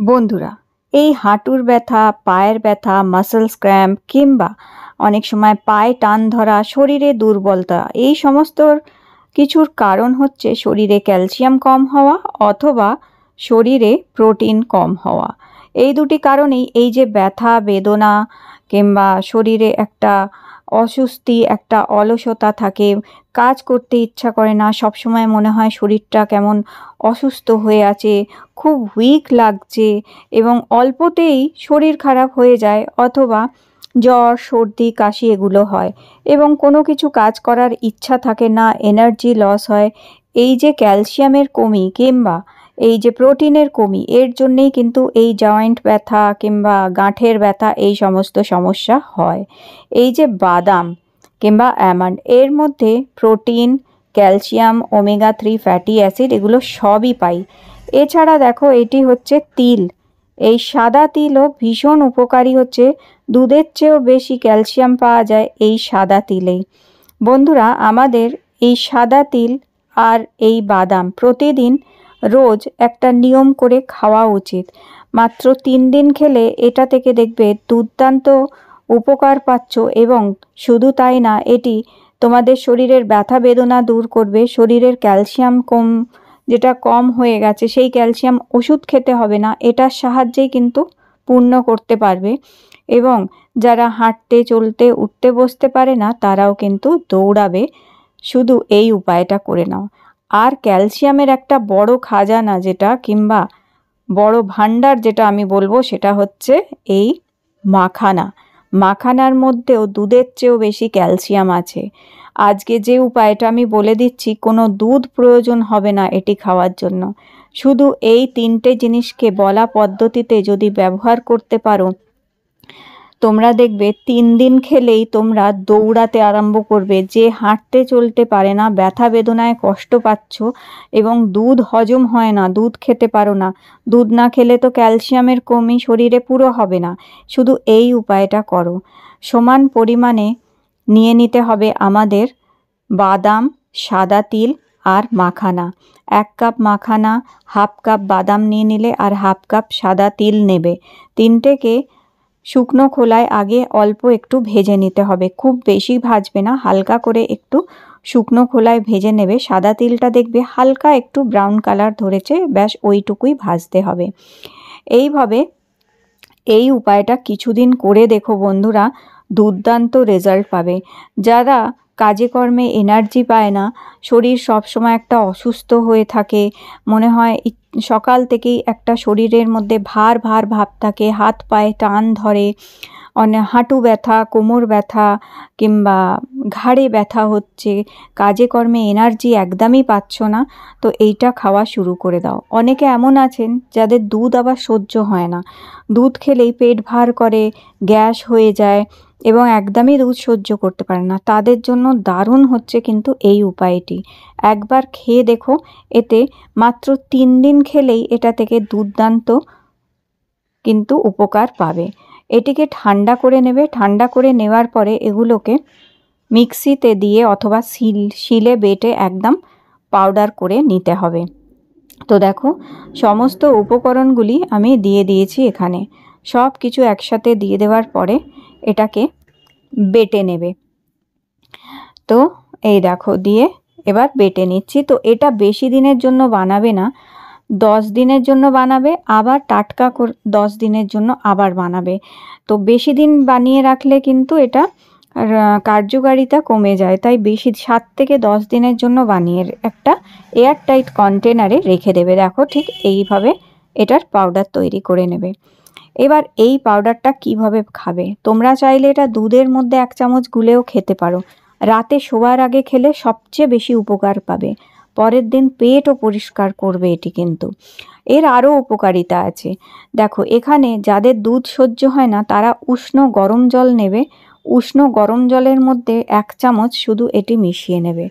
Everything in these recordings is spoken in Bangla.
বন্ধুরা, এই হাঁটুর ব্যথা, পায়ের ব্যথা, মাসলস ক্র্যাম্প কিংবা অনেক সময় পায়ে টান ধরা, শরীরে দুর্বলতা, এই সমস্ত কিছুর কারণ হচ্ছে শরীরে ক্যালসিয়াম কম হওয়া অথবা শরীরে প্রোটিন কম হওয়া। এই দুটি কারণেই এই যে ব্যথা বেদনা কিংবা শরীরে একটা অস্বস্তি, একটা অলসতা থাকে, কাজ করতে ইচ্ছা করে না, সবসময় মনে হয় শরীরটা কেমন অসুস্থ হয়ে আছে, খুব উইক লাগছে এবং অল্পতেই শরীর খারাপ হয়ে যায় অথবা জ্বর সর্দি কাশি এগুলো হয় এবং কোনো কিছু কাজ করার ইচ্ছা থাকে না, এনার্জি লস হয়। এই যে ক্যালসিয়ামের কমি কিংবা এই যে প্রোটিনের কমি, এর জন্যেই কিন্তু এই জয়েন্ট ব্যথা কিংবা গাঁঠের ব্যথা এই সমস্ত সমস্যা হয়। এই যে বাদাম কিংবা অ্যালমন্ড, এর মধ্যে protein, calcium, omega-3 fatty acid এগুলো সবই পাই। এছাড়া দেখো, এটি হচ্ছে তিল। এই সাদা তিলও ভীষণ উপকারী, হচ্ছে দুধের চেয়েও বেশি ক্যালসিয়াম পাওয়া যায় এই সাদা তিলেই। বন্ধুরা, আমাদের এই সাদা তিল আর এই বাদাম প্রতিদিন রোজ একটা নিয়ম করে খাওয়া উচিত। মাত্র 3 দিন খেলে এটা থেকে দেখবে দুর্দান্ত উপকার পাচ্ছ এবং শুধু তাই না, এটি তোমাদের শরীরের ব্যথা বেদনা দূর করবে। শরীরের ক্যালসিয়াম যেটা কম হয়ে গেছে, সেই ক্যালসিয়াম ওষুধ খেতে হবে না, এটার সাহায্যেই কিন্তু পূর্ণ করতে পারবে। এবং যারা হাঁটতে চলতে উঠতে বসতে পারে না, তারাও কিন্তু দৌড়াবে শুধু এই উপায়টা করে নাও। আর ক্যালসিয়ামের একটা বড় খাজানা যেটা কিংবা বড় ভাণ্ডার যেটা আমি বলবো, সেটা হচ্ছে এই মাখানা। মাখানার মধ্যেও দুধের চেয়েও বেশি ক্যালসিয়াম আছে। আজকে যে উপায়টা আমি বলে দিচ্ছি, কোনো দুধ প্রয়োজন হবে না এটি খাওয়ার জন্য। শুধু এই 3টে জিনিসকে বলা পদ্ধতিতে যদি ব্যবহার করতে পারো, তোমরা দেখবে 3 দিন খেলেই তোমরা দৌড়াতে আরম্ভ করবে। যে হাঁটতে চলতে পারে না, ব্যথা বেদনায় কষ্ট পাচ্ছ এবং দুধ হজম হয় না, দুধ খেতে পারো না, দুধ না খেলে তো ক্যালসিয়ামের কমি শরীরে পুরো হবে না। শুধু এই উপায়টা করো। সমান পরিমাণে নিয়ে নিতে হবে আমাদের বাদাম, সাদা তিল আর makhana. 1 cup makhana, half cup বাদাম নিয়ে নিলে আর হাফ কাপ সাদা তিল নেবে। 3টেকে শুকনো খোলায় আগে অল্প একটু ভেজে নিতে হবে, খুব বেশি ভাজবে না, হালকা করে একটু শুকনো খোলায় ভেজে নেবে। সাদা তিলটা দেখবে হালকা একটু ব্রাউন কালার ধরেছে, ব্যাস ওইটুকুই ভাজতে হবে। এইভাবে এই উপায়টা কিছুদিন করে দেখো বন্ধুরা, দুর্দান্ত রেজাল্ট পাবে। যারা কাজে কর্মে এনার্জি পায় না, শরীর সবসময় একটা অসুস্থ হয়ে থাকে, মনে হয় সকাল থেকেই একটা শরীরের মধ্যে ভার ভার ভাব থাকে, হাত পায়ে টান ধরে, হাঁটু ব্যথা, কোমর ব্যথা কিংবা ঘাড়ে ব্যথা হচ্ছে, কাজে কর্মে এনার্জি একদমই পাচ্ছ না, তো এইটা খাওয়া শুরু করে দাও। অনেকে এমন আছেন যাদের দুধ আবার সহ্য হয় না, দুধ খেলেই পেট ভার করে, গ্যাস হয়ে যায় এবং একদমই দুধ সহ্য করতে পারে না। তাদের জন্য দারুণ হচ্ছে কিন্তু এই উপায়টি। একবার খেয়ে দেখো, এতে মাত্র 3 দিন খেলেই এটা থেকে দুর্দান্ত কিন্তু উপকার পাবে। এটিকে ঠান্ডা করে নেবে। ঠান্ডা করে নেওয়ার পরে এগুলোকে মিক্সিতে দিয়ে অথবা শিলে বেটে একদম পাউডার করে নিতে হবে। তো দেখো, সমস্ত উপকরণগুলি আমি দিয়ে দিয়েছি এখানে। সব কিছু একসাথে দিয়ে দেওয়ার পরে এটাকে বেটে নেবে। তো এই দেখো, দিয়ে এবার বেটে নিচ্ছি। তো এটা বেশি দিনের জন্য বানাবে না, 10 দিনের জন্য বানাবে, আবার টাটকা 10 দিনের জন্য আবার বানাবে। তো বেশি দিন বানিয়ে রাখলে কিন্তু এটা কার্যকারিতা কমে যায়, তাই বেশি 7 থেকে 10 দিনের জন্য বানিয়ে একটা এয়ারটাইট কন্টেনারে রেখে দেবে। দেখো, ঠিক এইভাবে এটার পাউডার তৈরি করে নেবে। এবার এই পাউডারটা কিভাবে খাবে, তোমরা চাইলে এটা দুধের মধ্যে 1 চামচ গুলেও খেতে পারো। রাতে শোয়ার আগে খেলে সবচেয়ে বেশি উপকার পাবে, পরের দিন পেটও পরিষ্কার করবে এটি। কিন্তু এর আরও উপকারিতা আছে। দেখো, এখানে যাদের দুধ সহ্য হয় না, তারা উষ্ণ গরম জল নেবে। উষ্ণ গরম জলের মধ্যে 1 চামচ শুধু এটি মিশিয়ে নেবে।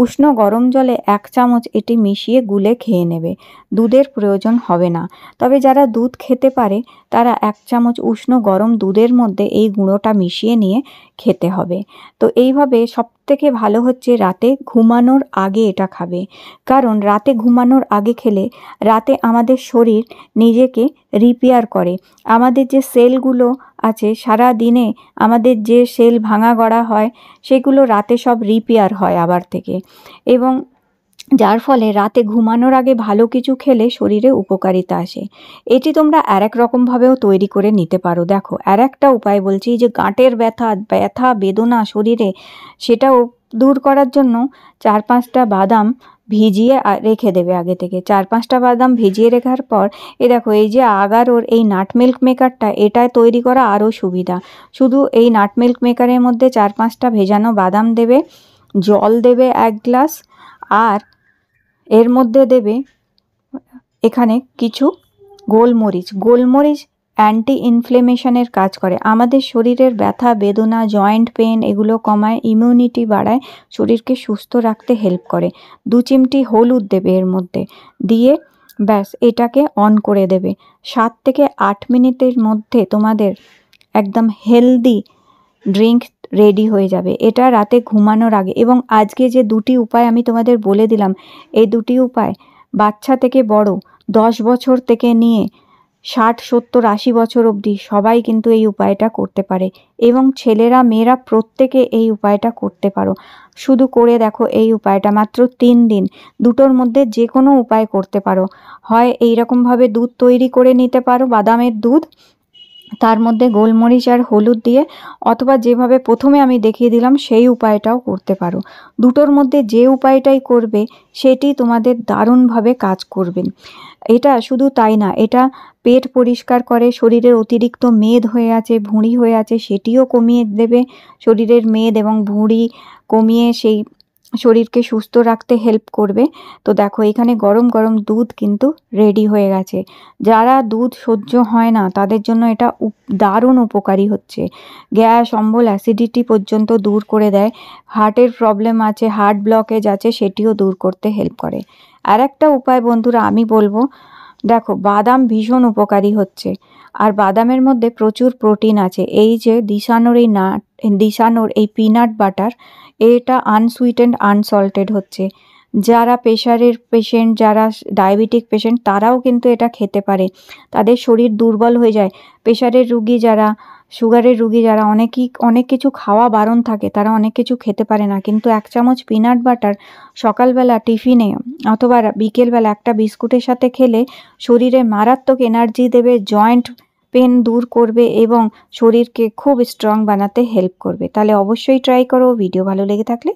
উষ্ণ গরম জলে 1 চামচ এটি মিশিয়ে গুলে খেয়ে নেবে, দুধের প্রয়োজন হবে না। তবে যারা দুধ খেতে পারে, তারা 1 চামচ উষ্ণ গরম দুধের মধ্যে এই গুঁড়োটা মিশিয়ে নিয়ে খেতে হবে। তো এইভাবে সবথেকে ভালো হচ্ছে রাতে ঘুমানোর আগে এটা খাবে, কারণ রাতে ঘুমানোর আগে খেলে রাতে আমাদের শরীর নিজেকে রিপেয়ার করে। আমাদের যে সেলগুলো আছে সারা দিনে আমাদের যে সেল ভাঙা গড়া হয় সেগুলো রাতে সব রিপেয়ার হয় আবার থেকে, এবং যার ফলে রাতে ঘুমানোর আগে ভালো কিছু খেলে শরীরে উপকারিতা আসে। এটি তোমরা আরেক রকমভাবেও তৈরি করে নিতে পারো। দেখো আর একটা উপায় বলছি, যে গাঁটের ব্যথা বেদনা শরীরে, সেটাও দূর করার জন্য 4-5টা বাদাম ভিজিয়ে রেখে দেবে আগে থেকে। 4-5টা বাদাম ভিজিয়ে রাখার পর দেখো এই যে আগারোর এই নাট মিল্ক মেকারটা, এটায় তৈরি করা আরও সুবিধা। শুধু এই নাট মিল্ক মেকারের মধ্যে 4-5টা ভেজানো বাদাম দেবে, জল দেবে 1 গ্লাস, আর এর মধ্যে দেবে এখানে কিছু গোলমরিচ অ্যান্টি ইনফ্লেমেশনের কাজ করে, আমাদের শরীরের ব্যথা বেদনা জয়েন্ট পেন এগুলো কমায়, ইমিউনিটি বাড়ায়, শরীরকে সুস্থ রাখতে হেল্প করে। 2 চিমটি হলুদ দেবে এর মধ্যে, দিয়ে ব্যাস এটাকে অন করে দেবে। 7 থেকে 8 মিনিটের মধ্যে তোমাদের একদম হেলদি ড্রিঙ্ক রেডি হয়ে যাবে, এটা রাতে ঘুমানোর আগে। এবং আজকে যে 2টি উপায় আমি তোমাদের বলে দিলাম, এই 2টি উপায় বাচ্চা থেকে বড় 10 বছর থেকে নিয়ে 60, 70, 80 বছর অবধি সবাই কিন্তু এই উপায়টা করতে পারে, এবং ছেলেরা মেয়েরা প্রত্যেকে এই উপায়টা করতে পারো। শুধু করে দেখো এই উপায়টা মাত্র 3 দিন, দুটোর মধ্যে যে কোনো উপায় করতে পারো। হয় এইরকমভাবে দুধ তৈরি করে নিতে পারো, বাদামের দুধ, তার মধ্যে গোলমরিচ আর হলুদ দিয়ে, অথবা যেভাবে প্রথমে আমি দেখিয়ে দিলাম সেই উপায়টাও করতে পারো। দুটোর মধ্যে যে উপায়টাই করবে সেটি তোমাদের দারুণভাবে কাজ করবে। এটা শুধু তাই না, এটা পেট পরিষ্কার করে, শরীরের অতিরিক্ত মেদ হয়ে আছে, ভুঁড়ি হয়ে আছে সেটিও কমিয়ে দেবে, শরীরের মেদ এবং ভুঁড়ি কমিয়ে সেই শরীরকে সুস্থ রাখতে হেল্প করবে। তো দেখো এখানে গরম গরম দুধ কিন্তু রেডি হয়ে গেছে। যারা দুধ সহ্য হয় না তাদের জন্য এটা দারুণ উপকারী হচ্ছে, গ্যাস অম্বল অ্যাসিডিটি পর্যন্ত দূর করে দেয়, হার্টের প্রবলেম আছে, হার্ট ব্লকেজ আছে সেটিও দূর করতে হেল্প করে। আর একটা উপায় বন্ধুরা আমি বলবো, দেখো বাদাম ভীষণ উপকারী হচ্ছে, আর বাদামের মধ্যে প্রচুর প্রোটিন আছে। এই যে দিশানোর এই পিনাট বাটার, এটা আনসুইটেন্ড আনসল্টেড হচ্ছে, যারা প্রেশারের পেশেন্ট, যারা ডায়াবেটিক পেশেন্ট তারাও কিন্তু এটা খেতে পারে, তাদের শরীর দুর্বল হয়ে যায়। প্রেশারের রুগী যারা, সুগারের রুগী যারা, অনেক কিছু খাওয়া বারণ থাকে, তারা অনেক কিছু খেতে পারে না, কিন্তু 1 চামচ পিনাট বাটার সকালবেলা টিফিনে অথবা বিকেলবেলা একটা বিস্কুটের সাথে খেলে শরীরে মারাত্মক এনার্জি দেবে, জয়েন্ট পেন দূর করবে এবং শরীরকে খুব স্ট্রং বানাতে হেল্প করবে। তাহলে অবশ্যই ট্রাই করো। ভিডিও ভালো লেগে থাকলে